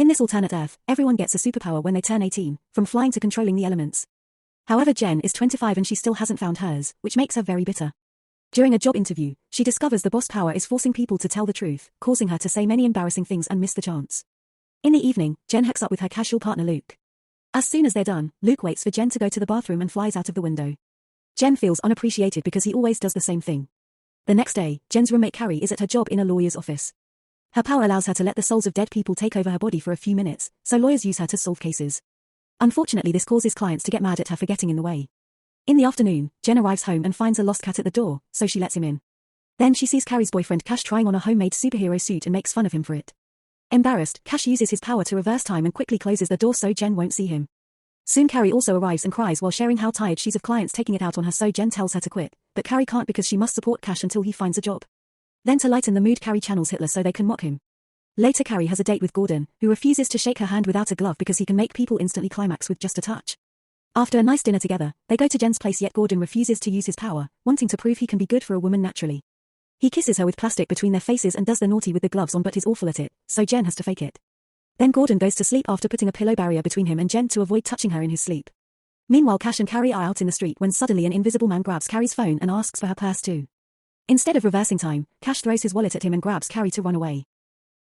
In this alternate Earth, everyone gets a superpower when they turn 18, from flying to controlling the elements. However, Jen is 25 and she still hasn't found hers, which makes her very bitter. During a job interview, she discovers the boss power is forcing people to tell the truth, causing her to say many embarrassing things and miss the chance. In the evening, Jen hooks up with her casual partner Luke. As soon as they're done, Luke waits for Jen to go to the bathroom and flies out of the window. Jen feels unappreciated because he always does the same thing. The next day, Jen's roommate Carrie is at her job in a lawyer's office. Her power allows her to let the souls of dead people take over her body for a few minutes, so lawyers use her to solve cases. Unfortunately, this causes clients to get mad at her for getting in the way. In the afternoon, Jen arrives home and finds a lost cat at the door, so she lets him in. Then she sees Carrie's boyfriend Cash trying on a homemade superhero suit and makes fun of him for it. Embarrassed, Cash uses his power to reverse time and quickly closes the door so Jen won't see him. Soon Carrie also arrives and cries while sharing how tired she's of clients taking it out on her, so Jen tells her to quit, but Carrie can't because she must support Cash until he finds a job. Then to lighten the mood, Carrie channels Hitler so they can mock him. Later, Carrie has a date with Gordon, who refuses to shake her hand without a glove because he can make people instantly climax with just a touch. After a nice dinner together, they go to Jen's place, yet Gordon refuses to use his power, wanting to prove he can be good for a woman naturally. He kisses her with plastic between their faces and does the naughty with the gloves on, but is awful at it, so Jen has to fake it. Then Gordon goes to sleep after putting a pillow barrier between him and Jen to avoid touching her in his sleep. Meanwhile, Cash and Carrie are out in the street when suddenly an invisible man grabs Carrie's phone and asks for her purse too. Instead of reversing time, Cash throws his wallet at him and grabs Carrie to run away.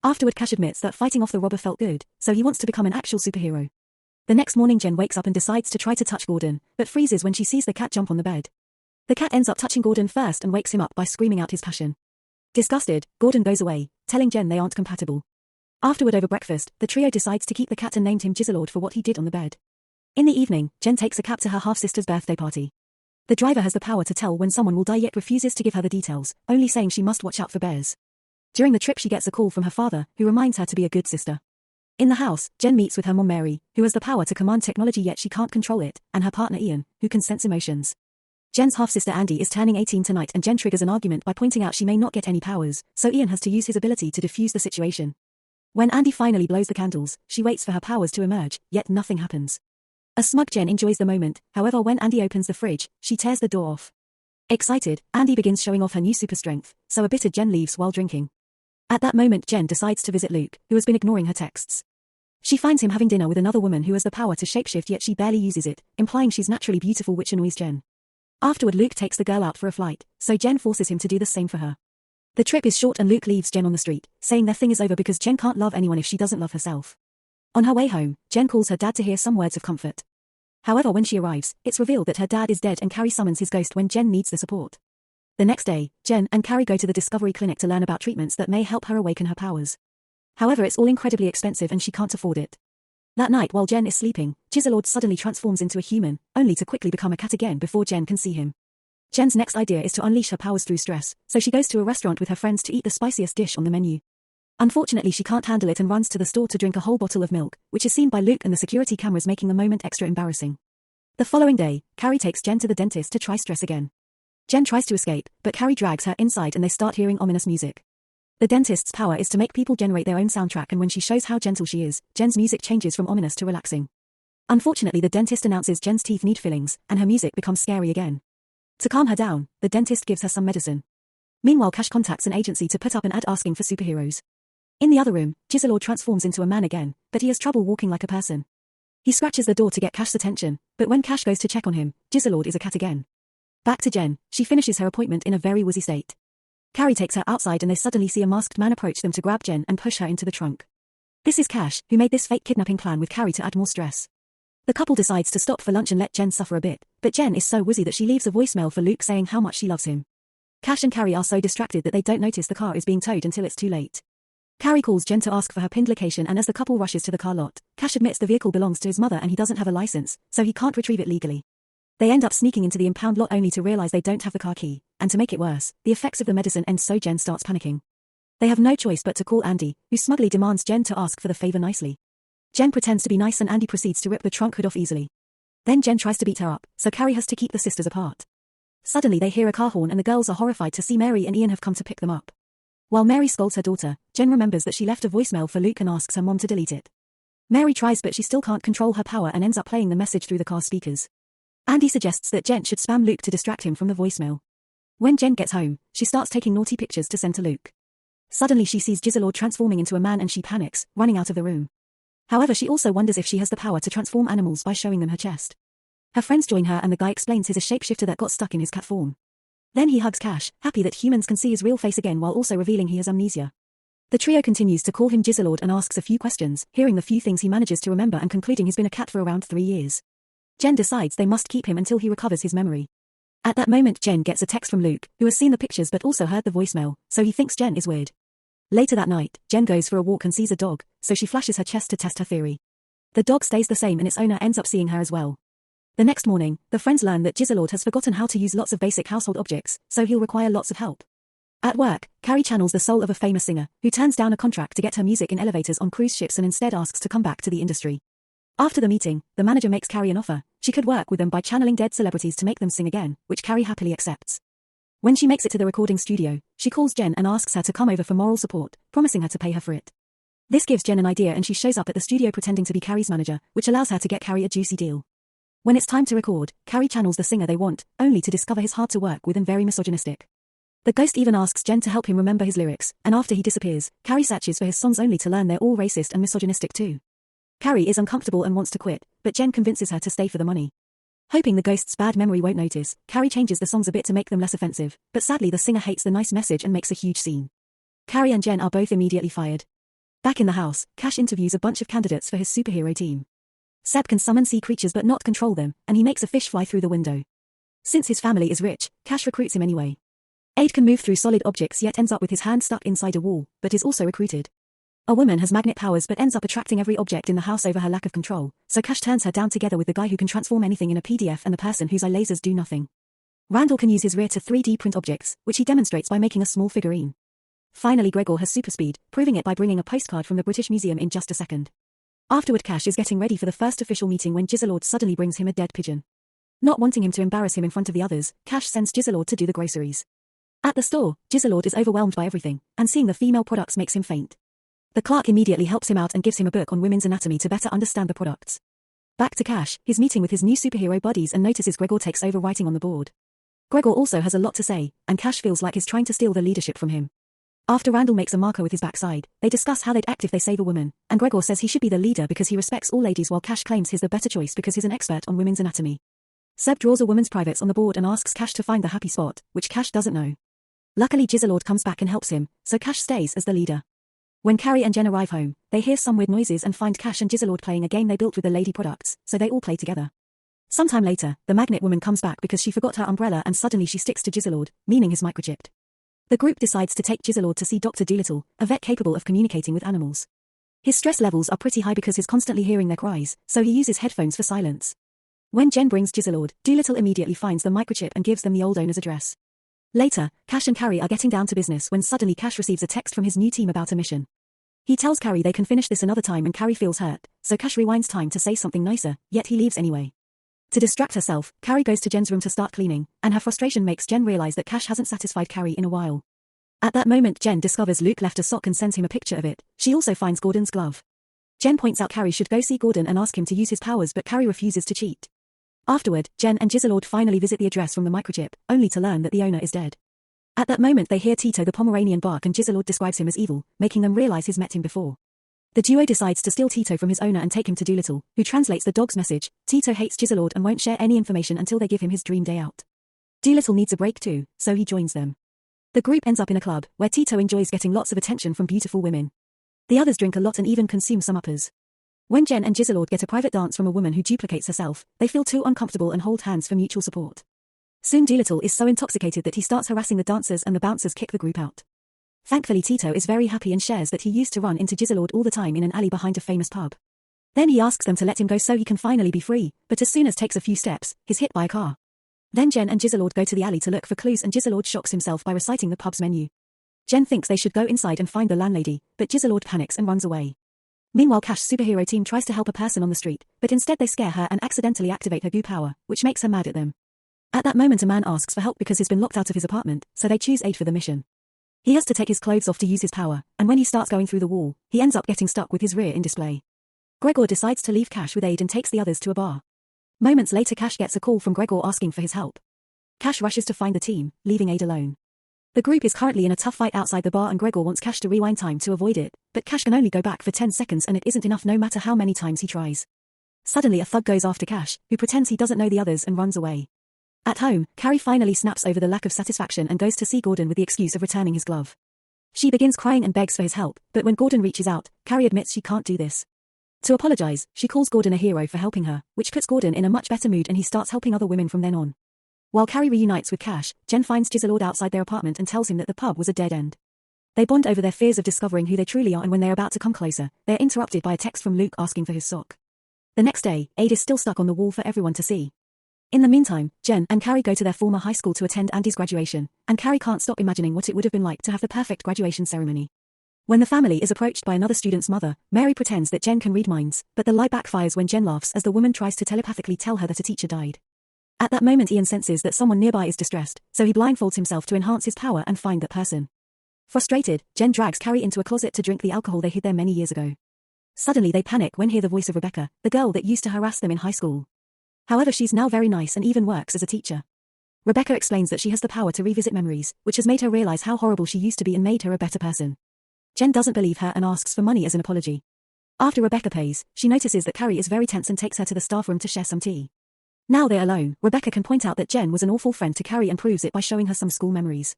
Afterward, Cash admits that fighting off the robber felt good, so he wants to become an actual superhero. The next morning, Jen wakes up and decides to try to touch Gordon, but freezes when she sees the cat jump on the bed. The cat ends up touching Gordon first and wakes him up by screaming out his passion. Disgusted, Gordon goes away, telling Jen they aren't compatible. Afterward, over breakfast, the trio decides to keep the cat and named him Jizzlord for what he did on the bed. In the evening, Jen takes a cab to her half-sister's birthday party. The driver has the power to tell when someone will die yet refuses to give her the details, only saying she must watch out for bears. During the trip, she gets a call from her father, who reminds her to be a good sister. In the house, Jen meets with her mom Mary, who has the power to command technology yet she can't control it, and her partner Ian, who can sense emotions. Jen's half-sister Andy is turning 18 tonight and Jen triggers an argument by pointing out she may not get any powers, so Ian has to use his ability to defuse the situation. When Andy finally blows the candles, she waits for her powers to emerge, yet nothing happens. A smug Jen enjoys the moment, however when Andy opens the fridge, she tears the door off. Excited, Andy begins showing off her new super strength, so a bitter Jen leaves while drinking. At that moment, Jen decides to visit Luke, who has been ignoring her texts. She finds him having dinner with another woman who has the power to shapeshift yet she barely uses it, implying she's naturally beautiful, which annoys Jen. Afterward, Luke takes the girl out for a flight, so Jen forces him to do the same for her. The trip is short and Luke leaves Jen on the street, saying their thing is over because Jen can't love anyone if she doesn't love herself. On her way home, Jen calls her dad to hear some words of comfort. However, when she arrives, it's revealed that her dad is dead and Carrie summons his ghost when Jen needs the support. The next day, Jen and Carrie go to the Discovery Clinic to learn about treatments that may help her awaken her powers. However, it's all incredibly expensive and she can't afford it. That night, while Jen is sleeping, Jizzlord suddenly transforms into a human, only to quickly become a cat again before Jen can see him. Jen's next idea is to unleash her powers through stress, so she goes to a restaurant with her friends to eat the spiciest dish on the menu. Unfortunately, she can't handle it and runs to the store to drink a whole bottle of milk, which is seen by Luke and the security cameras, making the moment extra embarrassing. The following day, Carrie takes Jen to the dentist to try stress again. Jen tries to escape, but Carrie drags her inside and they start hearing ominous music. The dentist's power is to make people generate their own soundtrack, and when she shows how gentle she is, Jen's music changes from ominous to relaxing. Unfortunately, the dentist announces Jen's teeth need fillings, and her music becomes scary again. To calm her down, the dentist gives her some medicine. Meanwhile, Cash contacts an agency to put up an ad asking for superheroes. In the other room, Jizzlord transforms into a man again, but he has trouble walking like a person. He scratches the door to get Cash's attention, but when Cash goes to check on him, Jizzlord is a cat again. Back to Jen, she finishes her appointment in a very woozy state. Carrie takes her outside and they suddenly see a masked man approach them to grab Jen and push her into the trunk. This is Cash, who made this fake kidnapping plan with Carrie to add more stress. The couple decides to stop for lunch and let Jen suffer a bit, but Jen is so woozy that she leaves a voicemail for Luke saying how much she loves him. Cash and Carrie are so distracted that they don't notice the car is being towed until it's too late. Carrie calls Jen to ask for her pinned location, and as the couple rushes to the car lot, Cash admits the vehicle belongs to his mother and he doesn't have a license, so he can't retrieve it legally. They end up sneaking into the impound lot only to realize they don't have the car key, and to make it worse, the effects of the medicine end, so Jen starts panicking. They have no choice but to call Andy, who smugly demands Jen to ask for the favor nicely. Jen pretends to be nice and Andy proceeds to rip the trunk hood off easily. Then Jen tries to beat her up, so Carrie has to keep the sisters apart. Suddenly they hear a car horn and the girls are horrified to see Mary and Ian have come to pick them up. While Mary scolds her daughter, Jen remembers that she left a voicemail for Luke and asks her mom to delete it. Mary tries, but she still can't control her power and ends up playing the message through the car speakers. Andy suggests that Jen should spam Luke to distract him from the voicemail. When Jen gets home, she starts taking naughty pictures to send to Luke. Suddenly she sees Jizzlord transforming into a man and she panics, running out of the room. However, she also wonders if she has the power to transform animals by showing them her chest. Her friends join her and the guy explains he's a shapeshifter that got stuck in his cat form. Then he hugs Cash, happy that humans can see his real face again while also revealing he has amnesia. The trio continues to call him Jizzlord and asks a few questions, hearing the few things he manages to remember and concluding he's been a cat for around 3 years. Jen decides they must keep him until he recovers his memory. At that moment Jen gets a text from Luke, who has seen the pictures but also heard the voicemail, so he thinks Jen is weird. Later that night, Jen goes for a walk and sees a dog, so she flashes her chest to test her theory. The dog stays the same and its owner ends up seeing her as well. The next morning, the friends learn that Jizzlord has forgotten how to use lots of basic household objects, so he'll require lots of help. At work, Carrie channels the soul of a famous singer, who turns down a contract to get her music in elevators on cruise ships and instead asks to come back to the industry. After the meeting, the manager makes Carrie an offer. She could work with them by channeling dead celebrities to make them sing again, which Carrie happily accepts. When she makes it to the recording studio, she calls Jen and asks her to come over for moral support, promising her to pay her for it. This gives Jen an idea and she shows up at the studio pretending to be Carrie's manager, which allows her to get Carrie a juicy deal. When it's time to record, Carrie channels the singer they want, only to discover he's hard to work with and very misogynistic. The ghost even asks Jen to help him remember his lyrics, and after he disappears, Carrie searches for his songs only to learn they're all racist and misogynistic too. Carrie is uncomfortable and wants to quit, but Jen convinces her to stay for the money. Hoping the ghost's bad memory won't notice, Carrie changes the songs a bit to make them less offensive, but sadly the singer hates the nice message and makes a huge scene. Carrie and Jen are both immediately fired. Back in the house, Cash interviews a bunch of candidates for his superhero team. Seb can summon sea creatures but not control them, and he makes a fish fly through the window. Since his family is rich, Cash recruits him anyway. Aid can move through solid objects yet ends up with his hand stuck inside a wall, but is also recruited. A woman has magnet powers but ends up attracting every object in the house over her lack of control, so Cash turns her down together with the guy who can transform anything in a PDF and the person whose eye lasers do nothing. Randall can use his rear to 3D print objects, which he demonstrates by making a small figurine. Finally Gregor has super speed, proving it by bringing a postcard from the British Museum in just a second. Afterward Cash is getting ready for the first official meeting when Jizzlord suddenly brings him a dead pigeon. Not wanting him to embarrass him in front of the others, Cash sends Jizzlord to do the groceries. At the store, Jizzlord is overwhelmed by everything, and seeing the female products makes him faint. The clerk immediately helps him out and gives him a book on women's anatomy to better understand the products. Back to Cash, he's meeting with his new superhero buddies and notices Gregor takes over writing on the board. Gregor also has a lot to say, and Cash feels like he's trying to steal the leadership from him. After Randall makes a marker with his backside, they discuss how they'd act if they save a woman, and Gregor says he should be the leader because he respects all ladies while Cash claims he's the better choice because he's an expert on women's anatomy. Seb draws a woman's privates on the board and asks Cash to find the happy spot, which Cash doesn't know. Luckily Jizzlord comes back and helps him, so Cash stays as the leader. When Carrie and Jen arrive home, they hear some weird noises and find Cash and Jizzlord playing a game they built with the lady products, so they all play together. Sometime later, the magnet woman comes back because she forgot her umbrella and suddenly she sticks to Jizzlord, meaning he's microchipped. The group decides to take Jizzlord to see Dr. Dolittle, a vet capable of communicating with animals. His stress levels are pretty high because he's constantly hearing their cries, so he uses headphones for silence. When Jen brings Jizzlord, Dolittle immediately finds the microchip and gives them the old owner's address. Later, Cash and Carrie are getting down to business when suddenly Cash receives a text from his new team about a mission. He tells Carrie they can finish this another time and Carrie feels hurt, so Cash rewinds time to say something nicer, yet he leaves anyway. To distract herself, Carrie goes to Jen's room to start cleaning, and her frustration makes Jen realize that Cash hasn't satisfied Carrie in a while. At that moment Jen discovers Luke left a sock and sends him a picture of it. She also finds Gordon's glove. Jen points out Carrie should go see Gordon and ask him to use his powers but Carrie refuses to cheat. Afterward, Jen and Jizzlord finally visit the address from the microchip, only to learn that the owner is dead. At that moment they hear Tito the Pomeranian bark and Jizzlord describes him as evil, making them realize he's met him before. The duo decides to steal Tito from his owner and take him to Dolittle, who translates the dog's message. Tito hates Jizzlord and won't share any information until they give him his dream day out. Dolittle needs a break too, so he joins them. The group ends up in a club, where Tito enjoys getting lots of attention from beautiful women. The others drink a lot and even consume some uppers. When Jen and Jizzlord get a private dance from a woman who duplicates herself, they feel too uncomfortable and hold hands for mutual support. Soon Dolittle is so intoxicated that he starts harassing the dancers and the bouncers kick the group out. Thankfully Tito is very happy and shares that he used to run into Jizzlord all the time in an alley behind a famous pub. Then he asks them to let him go so he can finally be free, but as soon as takes a few steps, he's hit by a car. Then Jen and Jizzlord go to the alley to look for clues and Jizzlord shocks himself by reciting the pub's menu. Jen thinks they should go inside and find the landlady, but Jizzlord panics and runs away. Meanwhile Cash's superhero team tries to help a person on the street, but instead they scare her and accidentally activate her goo power, which makes her mad at them. At that moment a man asks for help because he's been locked out of his apartment, so they choose aid for the mission. He has to take his clothes off to use his power, and when he starts going through the wall, he ends up getting stuck with his rear in display. Gregor decides to leave Cash with Aid and takes the others to a bar. Moments later Cash gets a call from Gregor asking for his help. Cash rushes to find the team, leaving Aid alone. The group is currently in a tough fight outside the bar and Gregor wants Cash to rewind time to avoid it, but Cash can only go back for 10 seconds and it isn't enough no matter how many times he tries. Suddenly a thug goes after Cash, who pretends he doesn't know the others and runs away. At home, Carrie finally snaps over the lack of satisfaction and goes to see Gordon with the excuse of returning his glove. She begins crying and begs for his help, but when Gordon reaches out, Carrie admits she can't do this. To apologize, she calls Gordon a hero for helping her, which puts Gordon in a much better mood and he starts helping other women from then on. While Carrie reunites with Cash, Jen finds Giselord outside their apartment and tells him that the pub was a dead end. They bond over their fears of discovering who they truly are and when they're about to come closer, they're interrupted by a text from Luke asking for his sock. The next day, Aid is still stuck on the wall for everyone to see. In the meantime, Jen and Carrie go to their former high school to attend Andy's graduation, and Carrie can't stop imagining what it would have been like to have the perfect graduation ceremony. When the family is approached by another student's mother, Mary pretends that Jen can read minds, but the lie backfires when Jen laughs as the woman tries to telepathically tell her that a teacher died. At that moment Ian senses that someone nearby is distressed, so he blindfolds himself to enhance his power and find that person. Frustrated, Jen drags Carrie into a closet to drink the alcohol they hid there many years ago. Suddenly they panic when hear the voice of Rebecca, the girl that used to harass them in high school. However, she's now very nice and even works as a teacher. Rebecca explains that she has the power to revisit memories, which has made her realize how horrible she used to be and made her a better person. Jen doesn't believe her and asks for money as an apology. After Rebecca pays, she notices that Carrie is very tense and takes her to the staff room to share some tea. Now they're alone, Rebecca can point out that Jen was an awful friend to Carrie and proves it by showing her some school memories.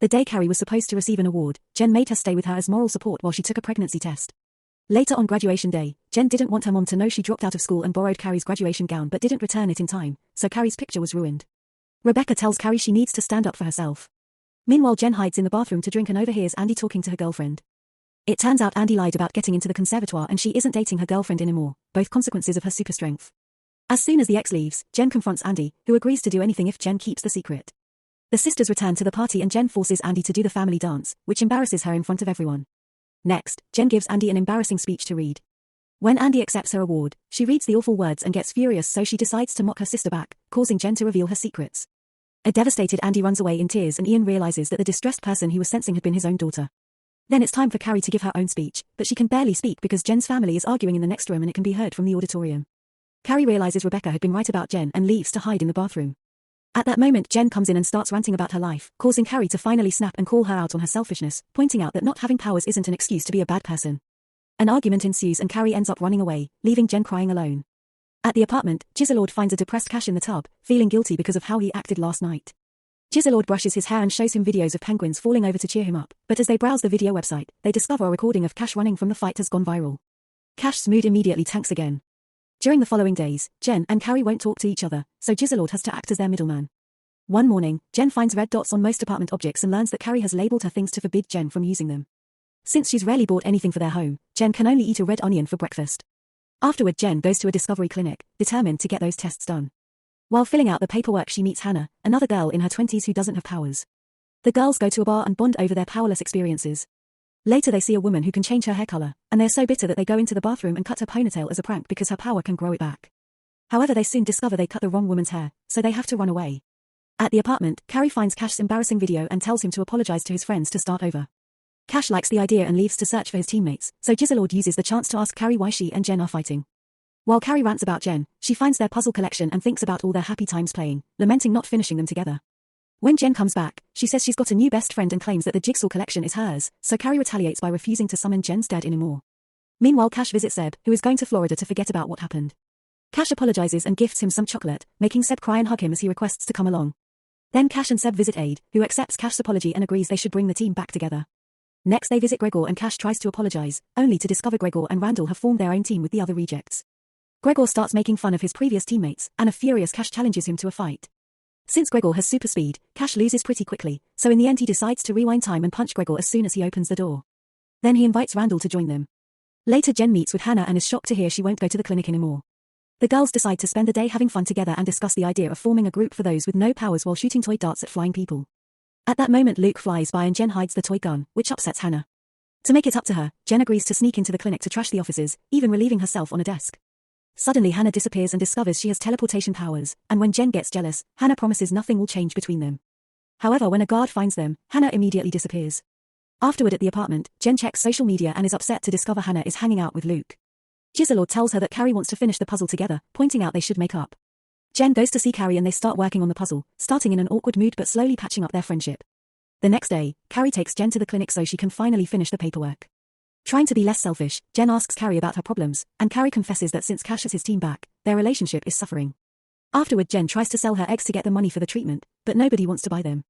The day Carrie was supposed to receive an award, Jen made her stay with her as moral support while she took a pregnancy test. Later on graduation day, Jen didn't want her mom to know she dropped out of school and borrowed Carrie's graduation gown but didn't return it in time, so Carrie's picture was ruined. Rebecca tells Carrie she needs to stand up for herself. Meanwhile Jen hides in the bathroom to drink and overhears Andy talking to her girlfriend. It turns out Andy lied about getting into the conservatoire and she isn't dating her girlfriend anymore, both consequences of her super strength. As soon as the ex leaves, Jen confronts Andy, who agrees to do anything if Jen keeps the secret. The sisters return to the party and Jen forces Andy to do the family dance, which embarrasses her in front of everyone. Next, Jen gives Andy an embarrassing speech to read. When Andy accepts her award, she reads the awful words and gets furious, so she decides to mock her sister back, causing Jen to reveal her secrets. A devastated Andy runs away in tears and Ian realizes that the distressed person he was sensing had been his own daughter. Then it's time for Carrie to give her own speech, but she can barely speak because Jen's family is arguing in the next room and it can be heard from the auditorium. Carrie realizes Rebecca had been right about Jen and leaves to hide in the bathroom. At that moment Jen comes in and starts ranting about her life, causing Carrie to finally snap and call her out on her selfishness, pointing out that not having powers isn't an excuse to be a bad person. An argument ensues and Carrie ends up running away, leaving Jen crying alone. At the apartment, Giselord finds a depressed Cash in the tub, feeling guilty because of how he acted last night. Giselord brushes his hair and shows him videos of penguins falling over to cheer him up, but as they browse the video website, they discover a recording of Cash running from the fight has gone viral. Cash's mood immediately tanks again. During the following days, Jen and Carrie won't talk to each other, so Giselord has to act as their middleman. One morning, Jen finds red dots on most apartment objects and learns that Carrie has labeled her things to forbid Jen from using them. Since she's rarely bought anything for their home, Jen can only eat a red onion for breakfast. Afterward Jen goes to a discovery clinic, determined to get those tests done. While filling out the paperwork she meets Hannah, another girl in her 20s who doesn't have powers. The girls go to a bar and bond over their powerless experiences. Later they see a woman who can change her hair color, and they're so bitter that they go into the bathroom and cut her ponytail as a prank because her power can grow it back. However, they soon discover they cut the wrong woman's hair, so they have to run away. At the apartment, Carrie finds Cash's embarrassing video and tells him to apologize to his friends to start over. Cash likes the idea and leaves to search for his teammates, so Giselord uses the chance to ask Carrie why she and Jen are fighting. While Carrie rants about Jen, she finds their puzzle collection and thinks about all their happy times playing, lamenting not finishing them together. When Jen comes back, she says she's got a new best friend and claims that the jigsaw collection is hers, so Carrie retaliates by refusing to summon Jen's dead anymore. Meanwhile Cash visits Seb, who is going to Florida to forget about what happened. Cash apologizes and gifts him some chocolate, making Seb cry and hug him as he requests to come along. Then Cash and Seb visit Aid, who accepts Cash's apology and agrees they should bring the team back together. Next they visit Gregor and Cash tries to apologize, only to discover Gregor and Randall have formed their own team with the other rejects. Gregor starts making fun of his previous teammates, and a furious Cash challenges him to a fight. Since Gregor has super speed, Cash loses pretty quickly, so in the end he decides to rewind time and punch Gregor as soon as he opens the door. Then he invites Randall to join them. Later Jen meets with Hannah and is shocked to hear she won't go to the clinic anymore. The girls decide to spend the day having fun together and discuss the idea of forming a group for those with no powers while shooting toy darts at flying people. At that moment Luke flies by and Jen hides the toy gun, which upsets Hannah. To make it up to her, Jen agrees to sneak into the clinic to trash the offices, even relieving herself on a desk. Suddenly Hannah disappears and discovers she has teleportation powers, and when Jen gets jealous, Hannah promises nothing will change between them. However, when a guard finds them, Hannah immediately disappears. Afterward at the apartment, Jen checks social media and is upset to discover Hannah is hanging out with Luke. Giselord tells her that Carrie wants to finish the puzzle together, pointing out they should make up. Jen goes to see Carrie and they start working on the puzzle, starting in an awkward mood but slowly patching up their friendship. The next day, Carrie takes Jen to the clinic so she can finally finish the paperwork. Trying to be less selfish, Jen asks Carrie about her problems, and Carrie confesses that since Cash has his team back, their relationship is suffering. Afterward, Jen tries to sell her eggs to get the money for the treatment, but nobody wants to buy them.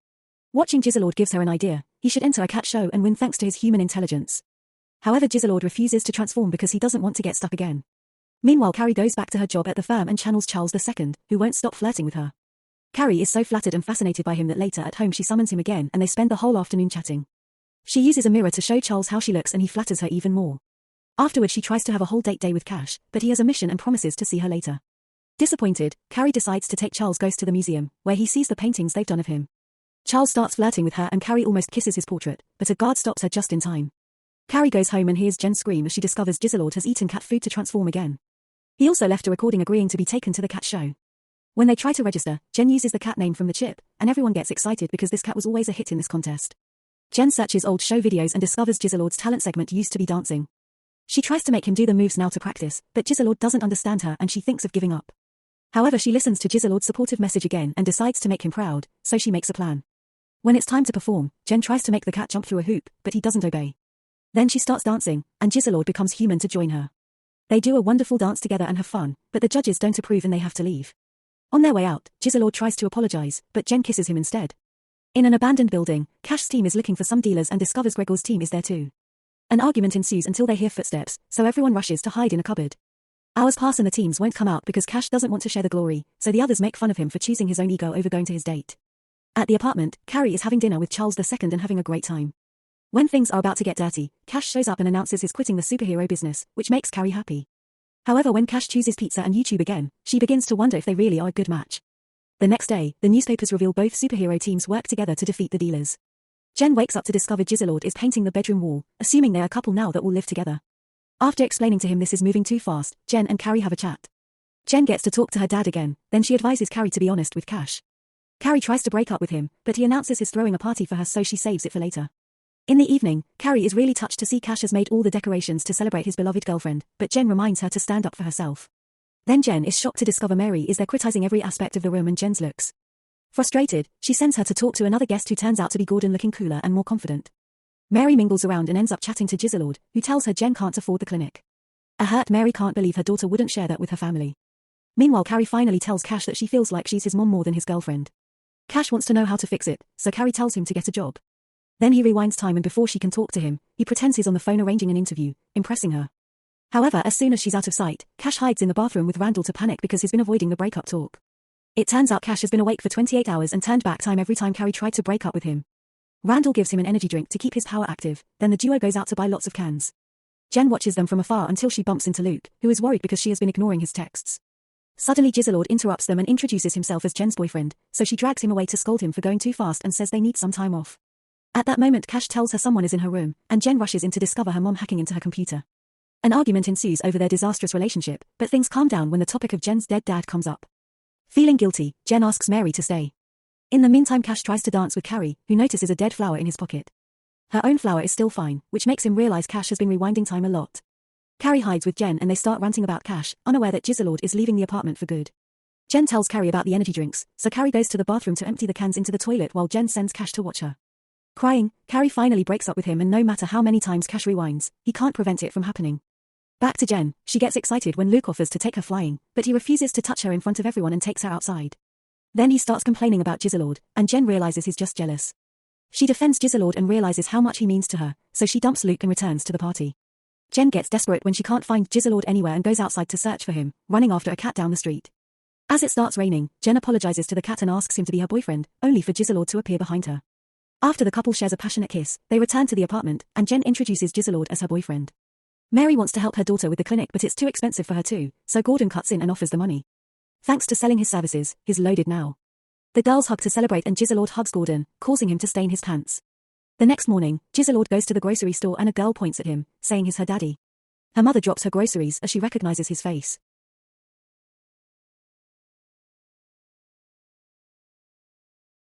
Watching Gizelord gives her an idea. He should enter a cat show and win thanks to his human intelligence. However, Gizelord refuses to transform because he doesn't want to get stuck again. Meanwhile, Carrie goes back to her job at the firm and channels Charles II, who won't stop flirting with her. Carrie is so flattered and fascinated by him that later at home she summons him again and they spend the whole afternoon chatting. She uses a mirror to show Charles how she looks and he flatters her even more. Afterward, she tries to have a whole date day with Cash, but he has a mission and promises to see her later. Disappointed, Carrie decides to take Charles Ghost to the museum, where he sees the paintings they've done of him. Charles starts flirting with her and Carrie almost kisses his portrait, but a guard stops her just in time. Carrie goes home and hears Jen scream as she discovers Gizelord has eaten cat food to transform again. He also left a recording agreeing to be taken to the cat show. When they try to register, Jen uses the cat name from the chip, and everyone gets excited because this cat was always a hit in this contest. Jen searches old show videos and discovers Gizelord's talent segment used to be dancing. She tries to make him do the moves now to practice, but Gizelord doesn't understand her and she thinks of giving up. However, she listens to Gizelord's supportive message again and decides to make him proud, so she makes a plan. When it's time to perform, Jen tries to make the cat jump through a hoop, but he doesn't obey. Then she starts dancing, and Gizelord becomes human to join her. They do a wonderful dance together and have fun, but the judges don't approve and they have to leave. On their way out, Gizelord tries to apologize, but Jen kisses him instead. In an abandoned building, Cash's team is looking for some dealers and discovers Gregor's team is there too. An argument ensues until they hear footsteps, so everyone rushes to hide in a cupboard. Hours pass and the teams won't come out because Cash doesn't want to share the glory, so the others make fun of him for choosing his own ego over going to his date. At the apartment, Carrie is having dinner with Charles II and having a great time. When things are about to get dirty, Cash shows up and announces he's quitting the superhero business, which makes Carrie happy. However, when Cash chooses pizza and YouTube again, she begins to wonder if they really are a good match. The next day, the newspapers reveal both superhero teams work together to defeat the dealers. Jen wakes up to discover Gizelord is painting the bedroom wall, assuming they're a couple now that will live together. After explaining to him this is moving too fast, Jen and Carrie have a chat. Jen gets to talk to her dad again, then she advises Carrie to be honest with Cash. Carrie tries to break up with him, but he announces he's throwing a party for her so she saves it for later. In the evening, Carrie is really touched to see Cash has made all the decorations to celebrate his beloved girlfriend, but Jen reminds her to stand up for herself. Then Jen is shocked to discover Mary is there criticizing every aspect of the room and Jen's looks. Frustrated, she sends her to talk to another guest who turns out to be Gordon, looking cooler and more confident. Mary mingles around and ends up chatting to Gizelord, who tells her Jen can't afford the clinic. A hurt Mary can't believe her daughter wouldn't share that with her family. Meanwhile, Carrie finally tells Cash that she feels like she's his mom more than his girlfriend. Cash wants to know how to fix it, so Carrie tells him to get a job. Then he rewinds time and before she can talk to him, he pretends he's on the phone arranging an interview, impressing her. However, as soon as she's out of sight, Cash hides in the bathroom with Randall to panic because he's been avoiding the breakup talk. It turns out Cash has been awake for 28 hours and turned back time every time Carrie tried to break up with him. Randall gives him an energy drink to keep his power active, then the duo goes out to buy lots of cans. Jen watches them from afar until she bumps into Luke, who is worried because she has been ignoring his texts. Suddenly Gizelord interrupts them and introduces himself as Jen's boyfriend, so she drags him away to scold him for going too fast and says they need some time off. At that moment, Cash tells her someone is in her room, and Jen rushes in to discover her mom hacking into her computer. An argument ensues over their disastrous relationship, but things calm down when the topic of Jen's dead dad comes up. Feeling guilty, Jen asks Mary to stay. In the meantime, Cash tries to dance with Carrie, who notices a dead flower in his pocket. Her own flower is still fine, which makes him realize Cash has been rewinding time a lot. Carrie hides with Jen and they start ranting about Cash, unaware that Gizelord is leaving the apartment for good. Jen tells Carrie about the energy drinks, so Carrie goes to the bathroom to empty the cans into the toilet while Jen sends Cash to watch her. Crying, Carrie finally breaks up with him and no matter how many times Cash rewinds, he can't prevent it from happening. Back to Jen, she gets excited when Luke offers to take her flying, but he refuses to touch her in front of everyone and takes her outside. Then he starts complaining about Gizelord, and Jen realizes he's just jealous. She defends Gizelord and realizes how much he means to her, so she dumps Luke and returns to the party. Jen gets desperate when she can't find Gizelord anywhere and goes outside to search for him, running after a cat down the street. As it starts raining, Jen apologizes to the cat and asks him to be her boyfriend, only for Gizelord to appear behind her. After the couple shares a passionate kiss, they return to the apartment, and Jen introduces Gizelord as her boyfriend. Mary wants to help her daughter with the clinic but it's too expensive for her too, so Gordon cuts in and offers the money. Thanks to selling his services, he's loaded now. The girls hug to celebrate and Gizelord hugs Gordon, causing him to stain his pants. The next morning, Gizelord goes to the grocery store and a girl points at him, saying he's her daddy. Her mother drops her groceries as she recognizes his face.